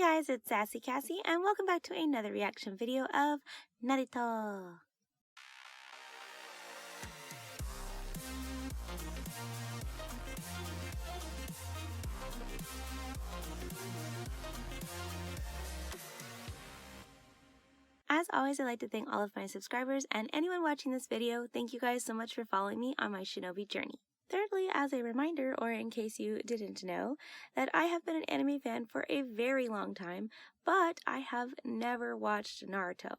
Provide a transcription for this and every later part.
guys, it's Sassy Cassie, and welcome back to another reaction video of Naruto. As always, I'd like to thank all of my subscribers and anyone watching this video. Thank you guys so much for following me on my shinobi journey. Thirdly, as a reminder, or in case you didn't know, that I have been an anime fan for a very long time, but I have never watched Naruto.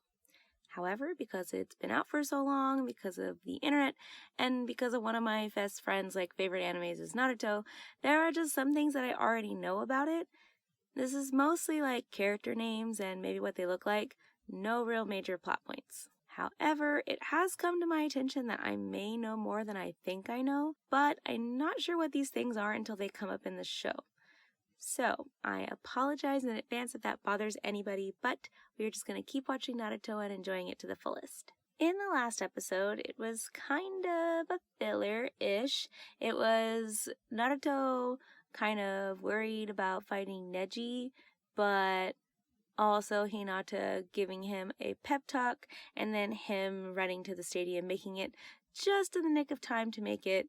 However, because it's been out for so long, because of the internet, and because of one of my best friends' favorite animes is Naruto, there are just some things that I already know about it. This is mostly character names and maybe what they look like, no real major plot points. However, it has come to my attention that I may know more than I think I know, but I'm not sure what these things are until they come up in the show. So, I apologize in advance if that bothers anybody, but we're just going to keep watching Naruto and enjoying it to the fullest. In the last episode, it was kind of a filler-ish. It was Naruto kind of worried about fighting Neji, but also Hinata giving him a pep talk, and then him running to the stadium, making it just in the nick of time to make it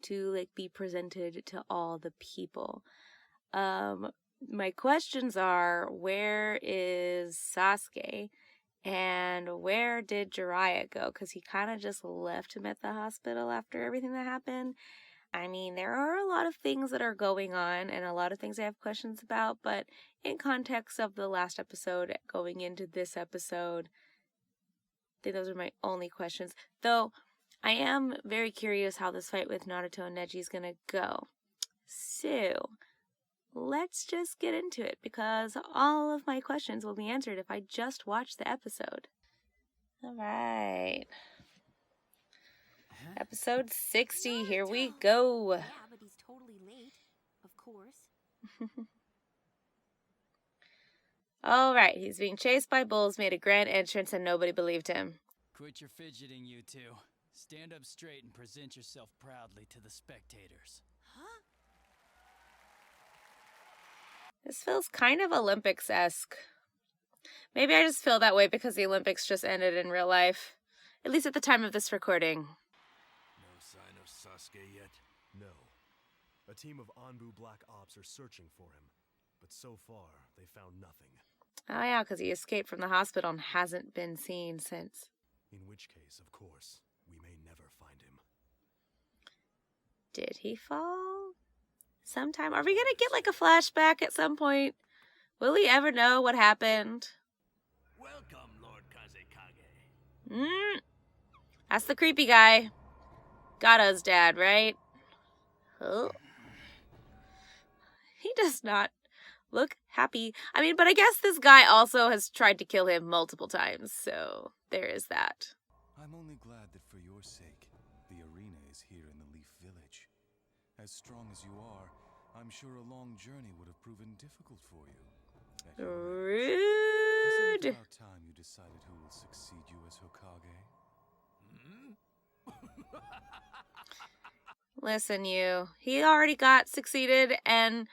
to be presented to all the people. My questions are, where is Sasuke? And where did Jiraiya go? Because he kind of just left him at the hospital after everything that happened. I mean, there are a lot of things that are going on and a lot of things I have questions about, but in context of the last episode going into this episode, I think those are my only questions. Though, I am very curious how this fight with Naruto and Neji is going to go. So, let's just get into it, because all of my questions will be answered if I just watch the episode. Alright. Episode 60, here we go. Yeah, but he's totally late, of course. Alright, he's being chased by bulls, made a grand entrance, and nobody believed him. Quit your fidgeting, you two. Stand up straight and present yourself proudly to the spectators. Huh? This feels kind of Olympics-esque. Maybe I just feel that way because the Olympics just ended in real life. At least at the time of this recording. No sign of Sasuke yet? No. A team of Anbu Black Ops are searching for him, but so far they found nothing. Oh yeah, because he escaped from the hospital and hasn't been seen since. In which case, of course, we may never find him. Did he fall? Sometime? Are we gonna get a flashback at some point? Will we ever know what happened? Welcome, Lord Kazekage. That's the creepy guy. Gatta's dad, right? Oh. He does not look happy. I mean, but I guess this guy also has tried to kill him multiple times, so there is that. I'm only glad that for your sake, the arena is here in the Leaf Village. As strong as you are, I'm sure a long journey would have proven difficult for you. Rude. Isn't it about time you decided who will succeed you as Hokage? Listen, you. He already got succeeded and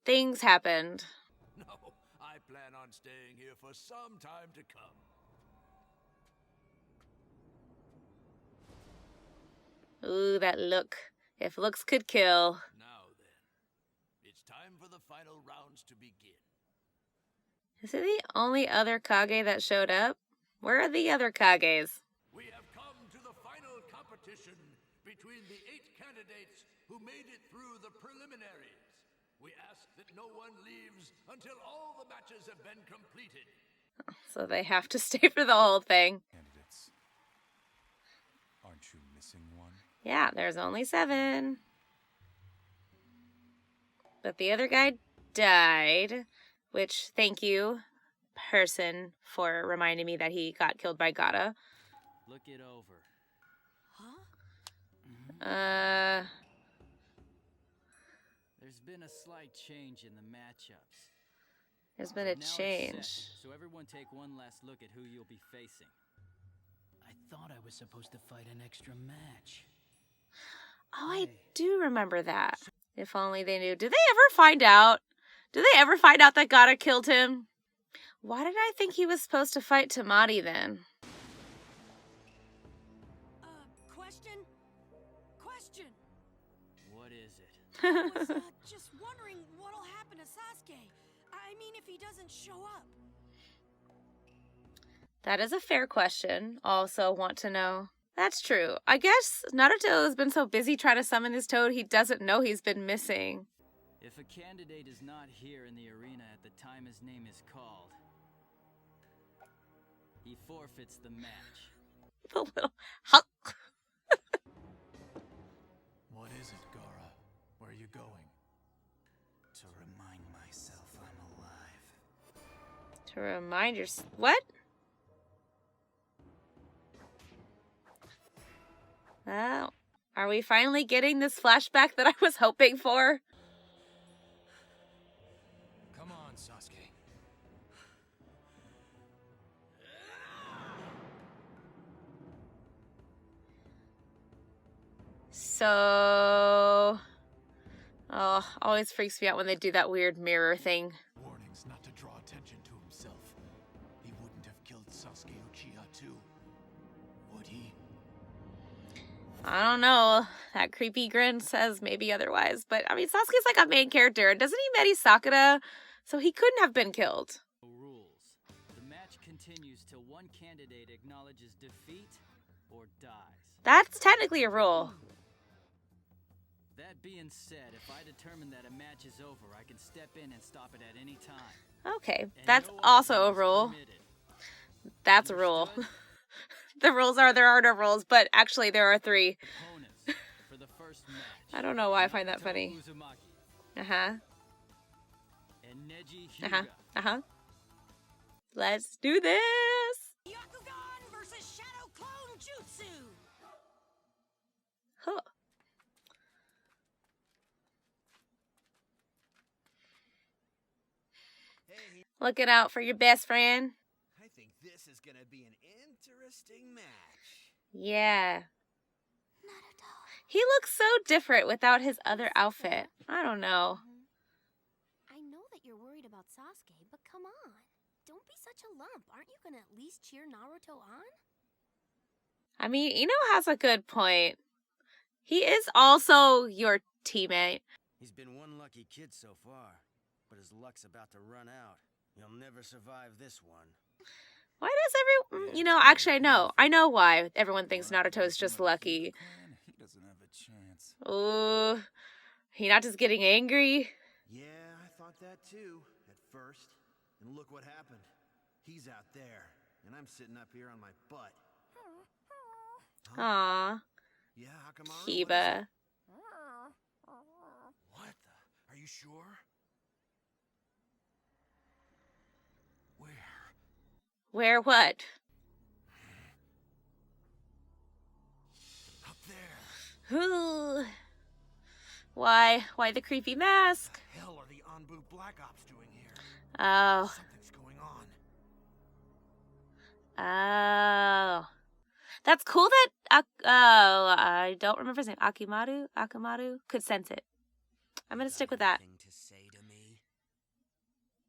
things happened. No, I plan on staying here for some time to come. Ooh, that look. If looks could kill. Now then, it's time for the final rounds to begin. Is it the only other Kage that showed up? Where are the other Kages? We have come to the final competition between the 8 candidates who made it through the preliminaries. We ask that no one leaves until all the matches have been completed. So they have to stay for the whole thing. Candidates. Aren't you missing one? Yeah, there's only 7. But the other guy died, which, thank you, person, for reminding me that he got killed by Gatta. Look it over. Huh? There's been a slight change in the matchups. There's been a Now it's change. set, so everyone take one last look at who you'll be facing. I thought I was supposed to fight an extra match. Oh, I do remember that. If only they knew. Did they ever find out? Do they ever find out that Gaara killed him? Why did I think he was supposed to fight Tamati then? Question? Question. What is it? I was just wondering what'll happen to Sasuke. I mean, if he doesn't show up. That is a fair question. Also want to know. That's true. I guess Naruto has been so busy trying to summon this toad, he doesn't know he's been missing. If a candidate is not here in the arena at the time his name is called, he forfeits the match. The little Hulk. What is it, Gaara? Where are you going? To remind myself I'm alive. To remind yourself. What? Well, are we finally getting this flashback that I was hoping for? Come on, Sasuke. So... Oh, always freaks me out when they do that weird mirror thing. Warnings not to draw attention to himself. He wouldn't have killed Sasuke Uchiha too, would he? I don't know. That creepy grin says maybe otherwise. But, I mean, Sasuke's like a main character. And doesn't he marry Sakura? So he couldn't have been killed. Rules. The match continues till one candidate acknowledges defeat or dies. That's technically a rule. That being said, if I determine that a match is over, I can step in and stop it at any time. Okay, And that's no also a overtime is rule. permitted. That's a rule. Understood? The rules are there are no rules, but actually there are 3. Opponents for the first match. I don't know why I find that Naruto funny. Uzumaki Uh-huh. and Neji Uh-huh. Hyuga. Uh-huh. Let's do this! Yakugan versus Shadow Clone Jutsu. Huh. Looking out for your best friend. I think this is gonna be an interesting match. Yeah. Naruto. He looks so different without his other outfit. I don't know. I know that you're worried about Sasuke, but come on. Don't be such a lump. Aren't you gonna at least cheer Naruto on? I mean, Ino has a good point. He is also your teammate. He's been one lucky kid so far, but his luck's about to run out. You'll never survive this one. Why does everyone... You know, actually, I know. I know why everyone thinks Naruto is just lucky. He doesn't have a chance. Ooh. He not just getting angry. Yeah, I thought that too, at first. And look what happened. He's out there, and I'm sitting up here on my butt. Aw. Yeah, Hakamaru? Kiba. What the? Are you sure? Where? Where what? Up there. Ooh. Why? Why the creepy mask? What the hell are the Anbu Black Ops doing here? Oh. Something's going on. Oh. That's cool that, I don't remember his name, Akamaru could sense it. I'm gonna stick with that. Anything to say to me?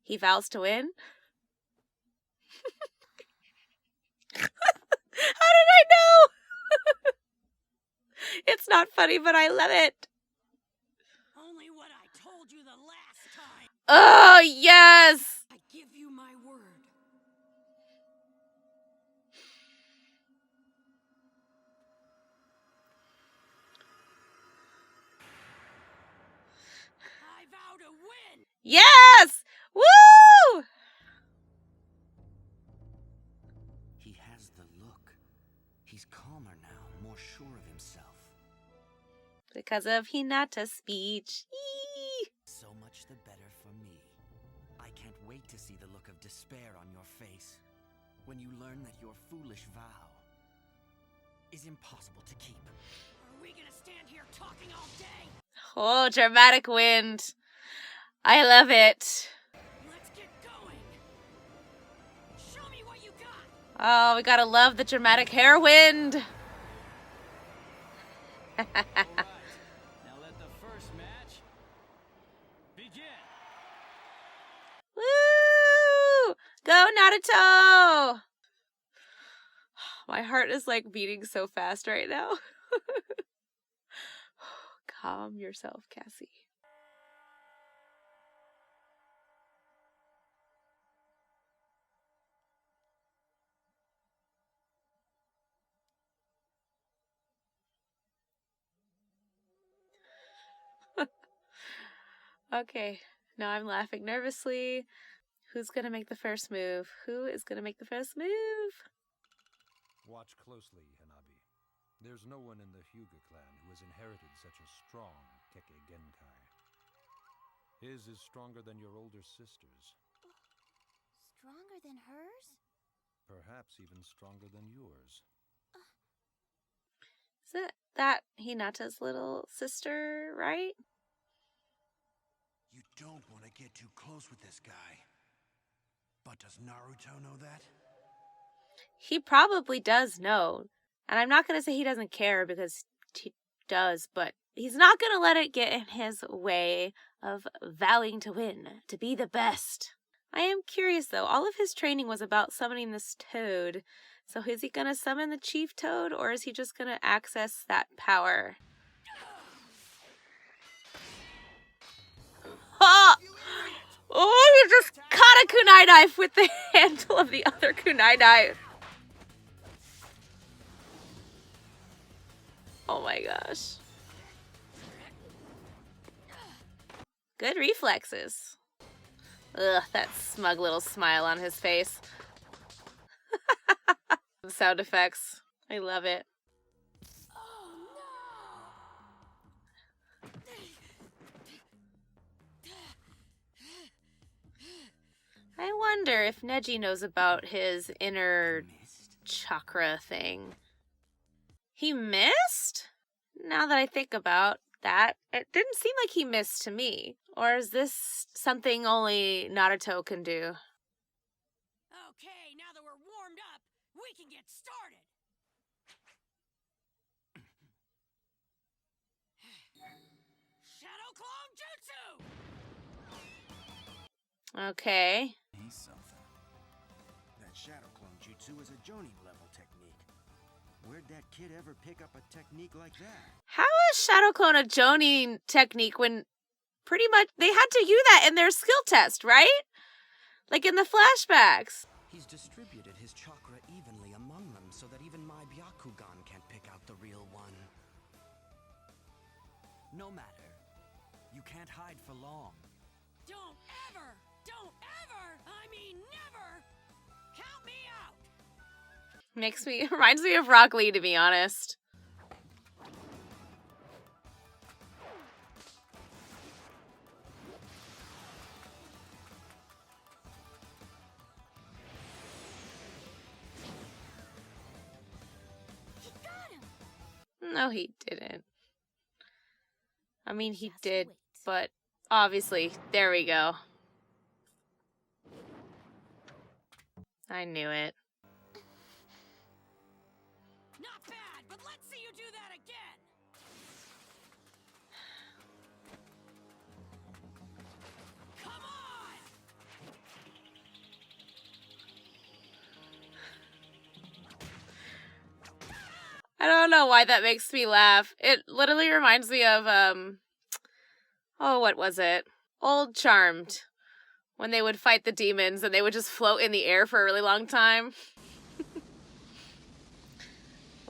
He vows to win? How did I know? It's not funny, but I love it. Only what I told you the last time. Oh, yes! I give you my word. I vow to win. Yes! Woo! He has the look. He's calmer now, more sure of himself. Because of Hinata's speech. Eee. So much the better for me. I can't wait to see the look of despair on your face when you learn that your foolish vow is impossible to keep. Are we gonna stand here talking all day? Oh, dramatic wind. I love it. Let's get going. Show me what you got. Oh, we gotta love the dramatic hair wind. All right. Now let the first match begin. Go, Naruto! My heart is like beating so fast right now. Calm yourself, Kassie. Okay, now I'm laughing nervously. Who's gonna make the first move? Who is gonna make the first move? Watch closely, Hanabi. There's no one in the Hyuga clan who has inherited such a strong Kekkei Genkai. His is stronger than your older sister's. Stronger than hers? Perhaps even stronger than yours. Is it that Hinata's little sister, right? You don't want to get too close with this guy. But does Naruto know that? He probably does know. And I'm not going to say he doesn't care because he does, but he's not going to let it get in his way of vowing to win, to be the best. I am curious though, all of his training was about summoning this toad. So is he going to summon the chief toad or is he just going to access that power? Ha! Oh, he just caught a kunai knife with the handle of the other kunai knife. Oh my gosh. Good reflexes. Ugh, that smug little smile on his face. Sound effects. I love it. Oh no! I wonder if Neji knows about his inner chakra thing. He missed? Now that I think about that, it didn't seem like he missed to me. Or is this something only Naruto can do? Okay, now that we're warmed up, we can get started! Shadow Clone Jutsu! Okay. He's something. That Shadow Clone Jutsu is a Jonin level technique. Where'd that kid ever pick up a technique like that? How is Shadow Clone a Jonin technique when pretty much they had to use that in their skill test, right? Like in the flashbacks. He's distributed his chakra evenly among them so that even my Byakugan can't pick out the real one. No matter. You can't hide for long. Don't ever, I mean never, count me out! Reminds me of Rock Lee, to be honest. He got him! No, he didn't. I mean, he Just did, wait. but obviously, there we go. I knew it. Not bad, but let's see you do that again! Come on! I don't know why that makes me laugh. It literally reminds me of, oh, what was it? Old Charmed. When they would fight the demons and they would just float in the air for a really long time.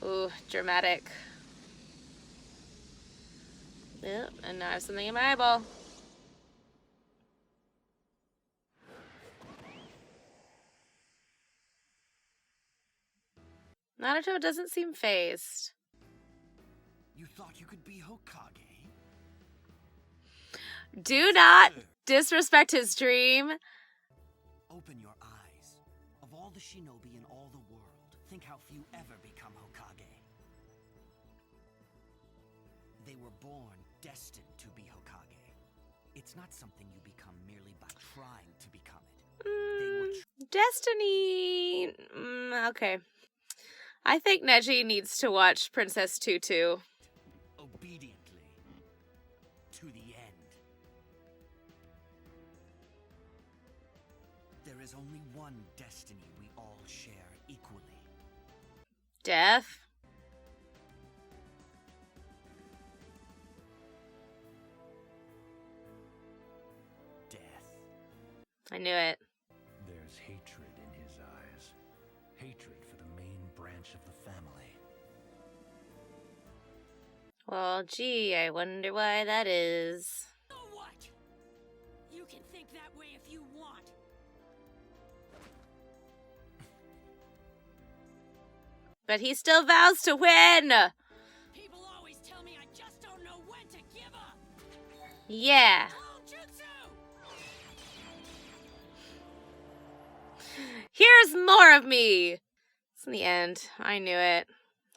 Ooh, dramatic. Yep, and now I have something in my eyeball. Naruto doesn't seem fazed. You thought you could be Hokage? Do not disrespect his dream. Open your eyes. Of all the shinobi in all the world, think how few ever become Hokage. They were born destined to be Hokage. It's not something you become merely by trying to become it. They were Destiny. Okay. I think Neji needs to watch Princess Tutu. obediently to the end. There is only one destiny we all share equally. Death? Death. I knew it. There's hatred in his eyes. Hatred for the main branch of the family. Well, gee, I wonder why that is. So what? You can think that way if you want. But he still vows to win! People always tell me I just don't know when to give up. Yeah. Clone jutsu! Here's more of me! It's in the end. I knew it.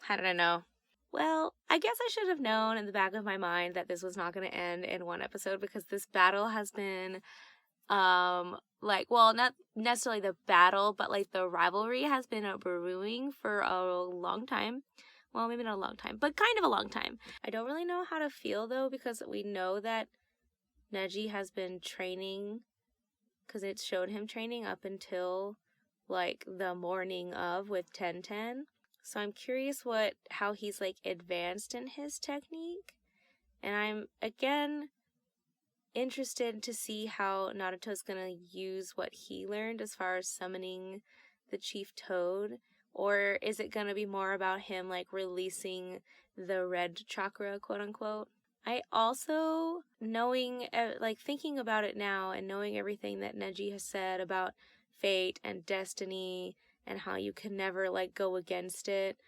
How did I know? Well, I guess I should have known in the back of my mind that this was not going to end in one episode because this battle has been, not necessarily the battle, but like the rivalry has been brewing for a long time. Well, maybe not a long time, but kind of a long time. I don't really know how to feel though because we know that Neji has been training because it showed him training up until like the morning of with 10-10. So I'm curious how he's like advanced in his technique. And I'm again interested to see how Naruto's gonna use what he learned as far as summoning the Chief Toad. Or is it gonna be more about him like releasing the red chakra, quote unquote? I also, thinking about it now and knowing everything that Neji has said about fate and destiny and how you can never like go against it.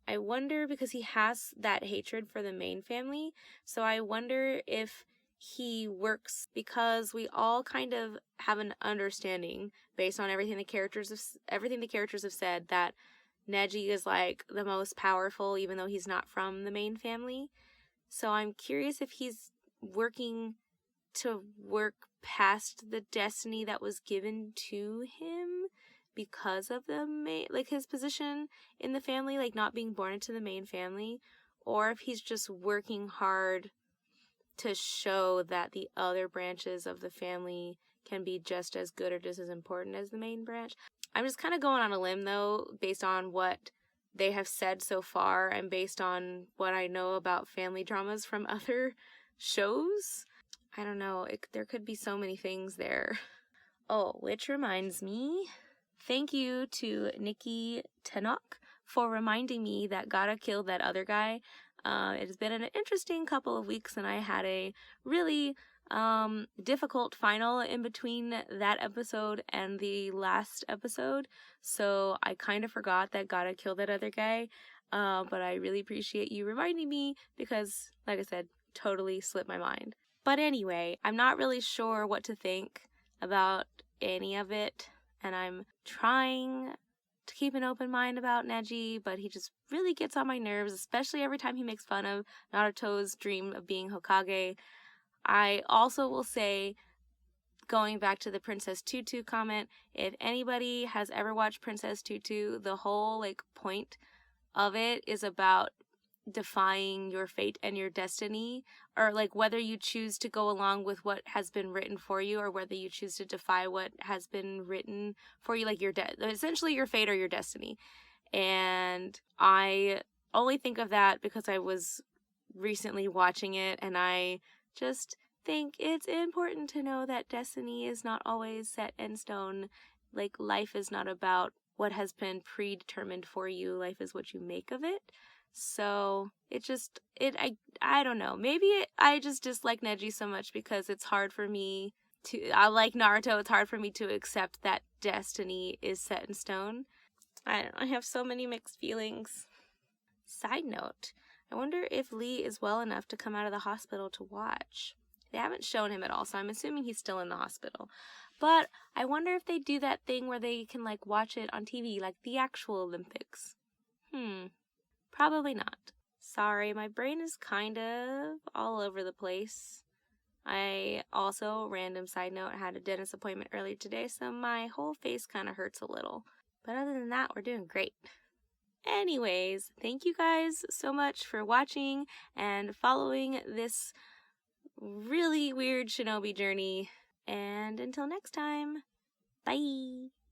I wonder because he has that hatred for the main family. So I wonder if he works because we all kind of have an understanding based on everything the characters have said that Neji is like the most powerful even though he's not from the main family. So I'm curious if he's working to work past the destiny that was given to him because of his position in the family, like not being born into the main family, or if he's just working hard to show that the other branches of the family can be just as good or just as important as the main branch. I'm just kind of going on a limb though, based on what they have said so far and based on what I know about family dramas from other shows. I don't know, there could be so many things there. Oh, which reminds me, thank you to Nikki Tanok for reminding me that Gaara killed that other guy. It has been an interesting couple of weeks and I had a really difficult final in between that episode and the last episode. So I kind of forgot that Gaara killed that other guy. But I really appreciate you reminding me because, like I said, totally slipped my mind. But anyway, I'm not really sure what to think about any of it. And I'm trying to keep an open mind about Neji, but he just really gets on my nerves, especially every time he makes fun of Naruto's dream of being Hokage. I also will say, going back to the Princess Tutu comment, if anybody has ever watched Princess Tutu, the whole point of it is about defying your fate and your destiny, or whether you choose to go along with what has been written for you or whether you choose to defy what has been written for you, essentially your fate or your destiny. And I only think of that because I was recently watching it and I just think it's important to know that destiny is not always set in stone. Life is not about what has been predetermined for you. Life is what you make of it. So I don't know. Maybe I just dislike Neji so much because it's hard for me I like Naruto. It's hard for me to accept that destiny is set in stone. I have so many mixed feelings. Side note, I wonder if Lee is well enough to come out of the hospital to watch. They haven't shown him at all, so I'm assuming he's still in the hospital. But I wonder if they do that thing where they can watch it on TV, like the actual Olympics. Probably not. Sorry, my brain is kind of all over the place. I also, random side note, had a dentist appointment earlier today, so my whole face kind of hurts a little. But other than that, we're doing great. Anyways, thank you guys so much for watching and following this really weird shinobi journey. And until next time, Bye!